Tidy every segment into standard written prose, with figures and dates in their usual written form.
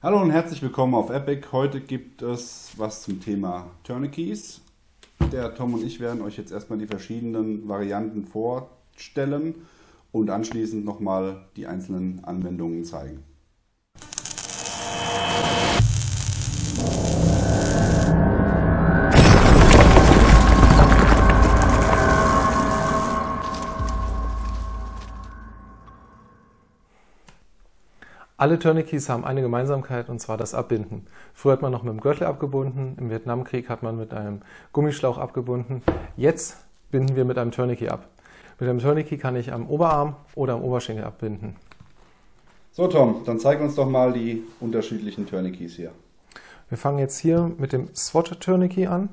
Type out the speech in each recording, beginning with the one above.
Hallo und herzlich willkommen auf Epic. Heute gibt es was zum Thema Tourniquets. Der Tom und ich werden euch jetzt erstmal die verschiedenen Varianten vorstellen und anschließend nochmal die einzelnen Anwendungen zeigen. Alle Tourniquets haben eine Gemeinsamkeit, und zwar das Abbinden. Früher hat man noch mit dem Gürtel abgebunden, im Vietnamkrieg hat man mit einem Gummischlauch abgebunden. Jetzt binden wir mit einem Tourniquet ab. Mit einem Tourniquet kann ich am Oberarm oder am Oberschenkel abbinden. So Tom, dann zeig uns doch mal die unterschiedlichen Tourniquets hier. Wir fangen jetzt hier mit dem SWAT Tourniquet an.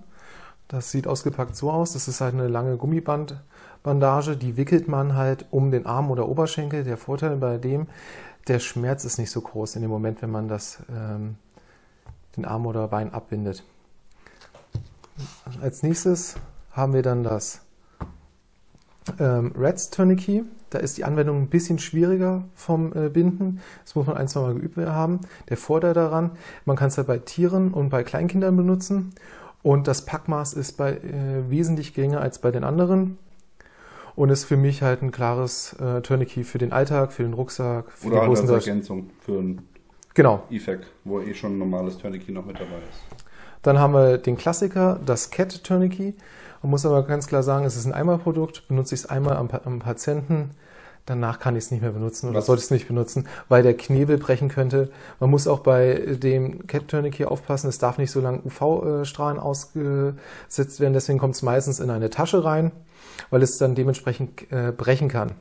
Das sieht ausgepackt so aus. Das ist halt eine lange Gummibandage, die wickelt man halt um den Arm oder Oberschenkel. Der Vorteil bei dem, der Schmerz ist nicht so groß in dem Moment, wenn man den Arm oder Bein abbindet. Als nächstes haben wir dann das Reds Tourniquet. Da ist die Anwendung ein bisschen schwieriger vom Binden. Das muss man ein, zwei Mal geübt haben. Der Vorteil daran, man kann es halt bei Tieren und bei Kleinkindern benutzen. Und das Packmaß ist wesentlich geringer als bei den anderen. Und ist für mich halt ein klares Tourniquet für den Alltag, für den Rucksack, für oder die großen als Ergänzung für ein E-Fac, wo schon ein normales Tourniquet noch mit dabei ist. Dann haben wir den Klassiker, das Cat Tourniquet. Man muss aber ganz klar sagen, es ist ein Einmalprodukt. Benutze ich es einmal am Patienten, danach kann ich es nicht mehr benutzen oder sollte es nicht benutzen, weil der Knebel brechen könnte. Man muss auch bei dem Cat Tourniquet aufpassen, es darf nicht so lange UV-Strahlen ausgesetzt werden. Deswegen kommt es meistens in eine Tasche rein, weil es dann dementsprechend brechen kann.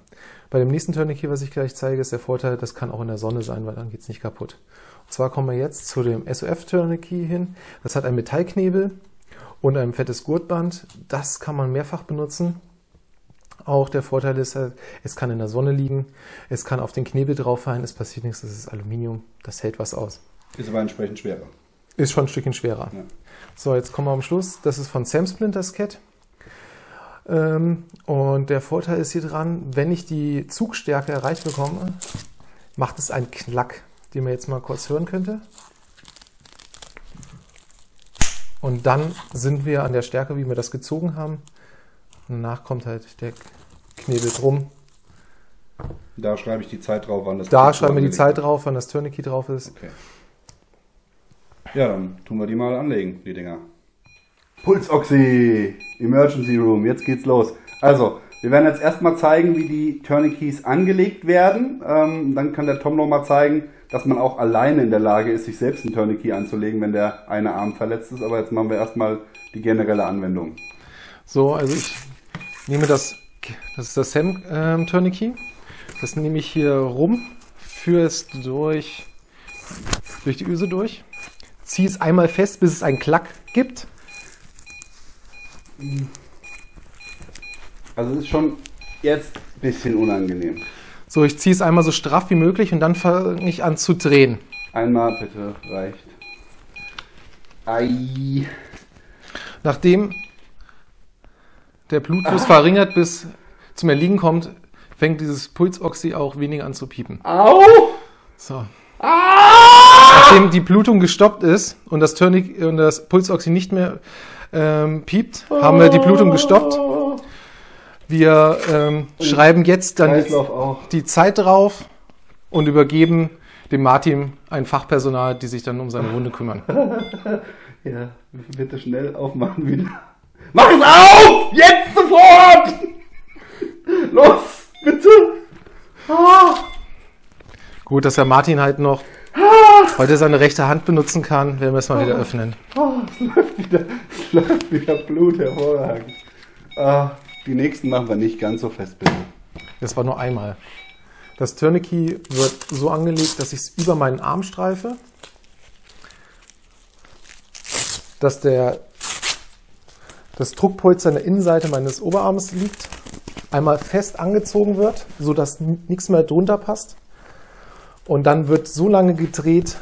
Bei dem nächsten Tourniquet, was ich gleich zeige, ist der Vorteil, das kann auch in der Sonne sein, weil dann geht es nicht kaputt. Und zwar kommen wir jetzt zu dem SOF Tourniquet hin. Das hat einen Metallknebel und ein fettes Gurtband. Das kann man mehrfach benutzen. Auch der Vorteil ist, es kann in der Sonne liegen, es kann auf den Knebel drauf fallen, es passiert nichts, das ist Aluminium, das hält was aus. Ist aber entsprechend schwerer. Ist schon ein Stückchen schwerer. Ja. So, jetzt kommen wir am Schluss. Das ist von Sam Splint, das Cat. Und der Vorteil ist hier dran, wenn ich die Zugstärke erreicht bekomme, macht es einen Klack, den man jetzt mal kurz hören könnte. Und dann sind wir an der Stärke, wie wir das gezogen haben. Und danach kommt halt der Knebel drum. Da schreibe ich die Zeit drauf, wann das Da schreiben wir die Zeit drauf, wann das Tourniquet drauf ist. Okay. Ja, dann tun wir die mal anlegen, die Dinger. Pulsoxy, Emergency Room, jetzt geht's los. Also, wir werden jetzt erstmal zeigen, wie die Tourniquets angelegt werden. Dann kann der Tom noch mal zeigen, dass man auch alleine in der Lage ist, sich selbst ein Tourniquet anzulegen, wenn der eine Arm verletzt ist. Aber jetzt machen wir erstmal die generelle Anwendung. So, also ich nehme das ist das Sam Tourniquet. Das nehme ich hier rum, führe es durch die Öse durch, ziehe es einmal fest, bis es einen Klack gibt. Also es ist schon jetzt ein bisschen unangenehm. So, ich ziehe es einmal so straff wie möglich und dann fange ich an zu drehen. Einmal bitte, reicht. Ei. Nachdem der Blutfluss verringert bis zum Erliegen kommt, fängt dieses Pulsoxy auch weniger an zu piepen. Au! So. Nachdem die Blutung gestoppt ist und das Pulsoxy nicht mehr piept, haben wir die Blutung gestoppt. Wir schreiben jetzt dann die Zeit drauf und übergeben dem Martin ein Fachpersonal, die sich dann um seine Wunde kümmern. Ja, bitte schnell aufmachen wieder. Mach es auf! Jetzt sofort! Los, bitte! Gut, dass der Martin halt noch heute seine rechte Hand benutzen kann, werden wir es mal wieder öffnen. Es läuft wieder Blut, hervorragend. Die nächsten machen wir nicht ganz so fest, bitte. Das war nur einmal. Das Tourniquet wird so angelegt, dass ich es über meinen Arm streife, dass das Druckpolster an der Innenseite meines Oberarms liegt, einmal fest angezogen wird, sodass nichts mehr drunter passt. Und dann wird so lange gedreht,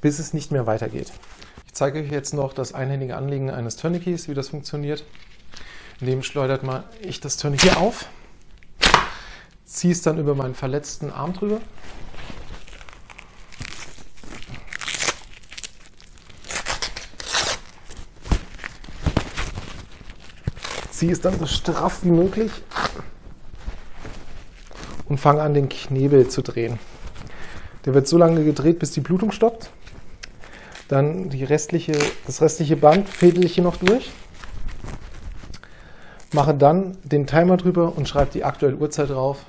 bis es nicht mehr weitergeht. Ich zeige euch jetzt noch das einhändige Anlegen eines Tourniquets, wie das funktioniert. In dem schleudert ich das Tourniquet auf, ziehe es dann über meinen verletzten Arm drüber ziehe es dann so straff wie möglich und fange an, den Knebel zu drehen. Der wird so lange gedreht, bis die Blutung stoppt. Dann das restliche Band fädel ich hier noch durch. Mache dann den Timer drüber und schreibe die aktuelle Uhrzeit drauf.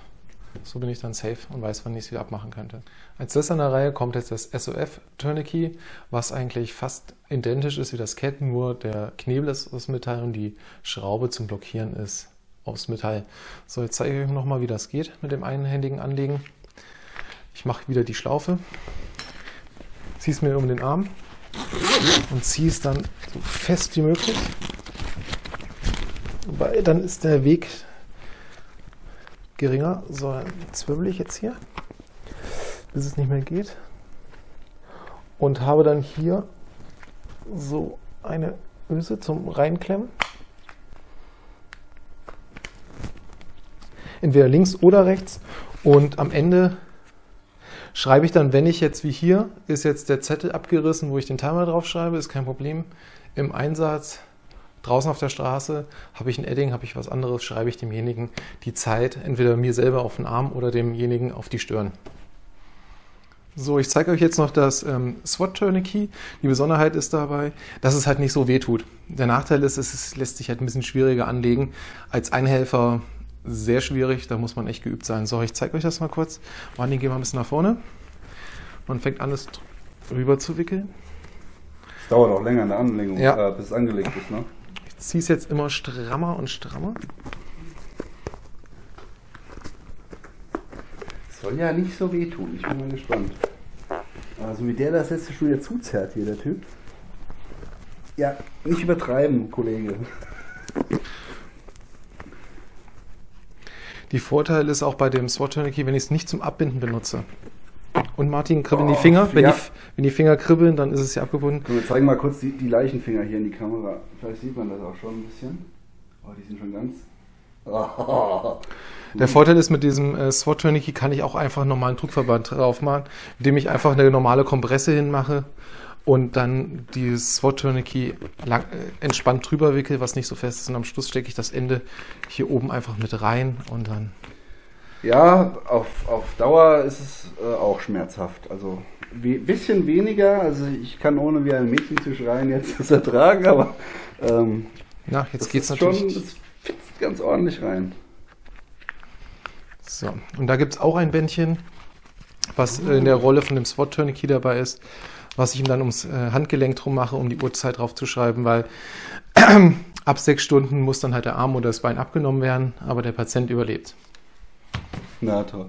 So bin ich dann safe und weiß, wann ich es wieder abmachen könnte. Als letzter in der Reihe kommt jetzt das SOF Tourniquet, was eigentlich fast identisch ist wie das CAT, nur der Knebel ist aus Metall und die Schraube zum Blockieren ist aus Metall. So, jetzt zeige ich euch nochmal, wie das geht mit dem einhändigen Anlegen. Ich mache wieder die Schlaufe, ziehe es mir um den Arm und ziehe es dann so fest wie möglich, weil dann ist der Weg geringer. So, dann zwirbel ich jetzt hier, bis es nicht mehr geht und habe dann hier so eine Öse zum Reinklemmen. Entweder links oder rechts und am Ende schreibe ich dann, wenn ich jetzt wie hier, ist jetzt der Zettel abgerissen, wo ich den Timer drauf schreibe, ist kein Problem. Im Einsatz, draußen auf der Straße, habe ich ein Edding, habe ich was anderes, schreibe ich demjenigen die Zeit, entweder mir selber auf den Arm oder demjenigen auf die Stirn. So, ich zeige euch jetzt noch das SWAT Tourniquet. Die Besonderheit ist dabei, dass es halt nicht so weh tut. Der Nachteil ist, es lässt sich halt ein bisschen schwieriger anlegen. Als Einhelfer sehr schwierig, da muss man echt geübt sein. So, ich zeige euch das mal kurz. Martin, gehen wir ein bisschen nach vorne. Man fängt an, es rüber zu wickeln. Es dauert auch länger in der Anlegung, ja, bis es angelegt ist, ne? Ich ziehe es jetzt immer strammer und strammer. Soll ja nicht so wehtun, ich bin mal gespannt. Also wie der das jetzt schon wieder zuzerrt hier, der Typ. Ja, nicht übertreiben, Kollege. Die Vorteil ist auch bei dem SWAT Tourniquet, wenn ich es nicht zum Abbinden benutze. Und Martin, kribbeln die Finger. Wenn die Finger kribbeln, dann ist es ja abgebunden. Wir zeigen mal kurz die Leichenfinger hier in die Kamera. Vielleicht sieht man das auch schon ein bisschen. Oh, die sind schon ganz... Oh. Der Vorteil ist, mit diesem SWAT Tourniquet kann ich auch einfach einen normalen Druckverband drauf machen, indem ich einfach eine normale Kompresse hinmache und dann dieses SWAT Tourniquet entspannt drüber wickel, was nicht so fest ist. Und am Schluss stecke ich das Ende hier oben einfach mit rein und dann... Ja, auf Dauer ist es auch schmerzhaft. Also ein bisschen weniger. Also ich kann ohne wie ein Mädchen zu schreien jetzt das ertragen, aber ja, jetzt geht es natürlich... Schon, das fitzt ganz ordentlich rein. So, und da gibt es auch ein Bändchen, was in der Rolle von dem SWAT Tourniquet dabei ist, was ich ihm dann ums Handgelenk drum mache, um die Uhrzeit drauf zu schreiben, weil ab 6 Stunden muss dann halt der Arm oder das Bein abgenommen werden, aber der Patient überlebt. Na toll.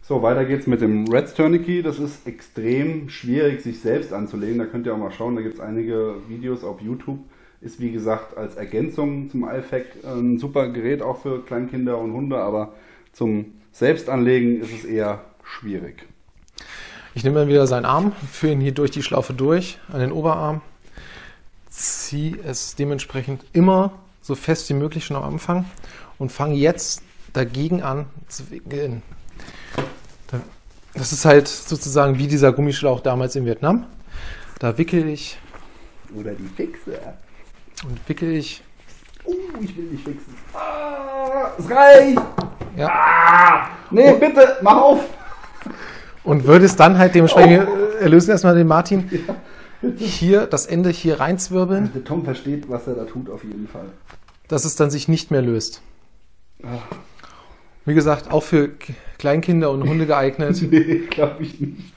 So, weiter geht's mit dem Reds Tourniquet. Das ist extrem schwierig, sich selbst anzulegen. Da könnt ihr auch mal schauen, da gibt es einige Videos auf YouTube. Ist wie gesagt als Ergänzung zum IFAK ein super Gerät auch für Kleinkinder und Hunde, aber zum Selbstanlegen ist es eher schwierig. Ich nehme dann wieder seinen Arm, führe ihn hier durch die Schlaufe durch an den Oberarm, ziehe es dementsprechend immer so fest wie möglich schon am Anfang und fange jetzt dagegen an zu wickeln. Das ist halt sozusagen wie dieser Gummischlauch damals in Vietnam. Da wickel ich. Oder die Fixe. Und wickel ich. Ich will nicht fixen. Es reicht! Ja. Nee, bitte, mach auf! Und würde es dann halt dementsprechend, erlösen erstmal den Martin, hier das Ende hier reinzwirbeln. Der Tom versteht, was er da tut, auf jeden Fall. Dass es dann sich nicht mehr löst. Wie gesagt, auch für Kleinkinder und Hunde geeignet. Nee, glaube ich nicht.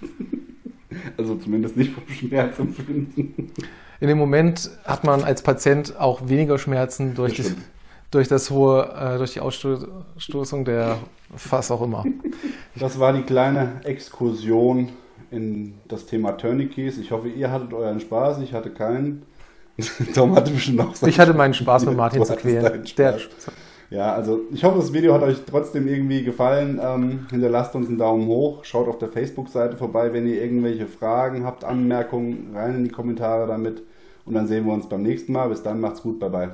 Also zumindest nicht vom Schmerzempfinden. In dem Moment hat man als Patient auch weniger Schmerzen durch die Ausstoßung der was auch immer. Das war die kleine Exkursion in das Thema Tourniquets. Ich hoffe, ihr hattet euren Spaß. Ich hatte keinen. Tom hatte bestimmt auch Ich hatte meinen Spaß mit Martin zu quälen. Ja, also ich hoffe, das Video hat euch trotzdem irgendwie gefallen. Hinterlasst uns einen Daumen hoch. Schaut auf der Facebook-Seite vorbei, wenn ihr irgendwelche Fragen habt, Anmerkungen, rein in die Kommentare damit. Und dann sehen wir uns beim nächsten Mal. Bis dann, macht's gut, bye bye.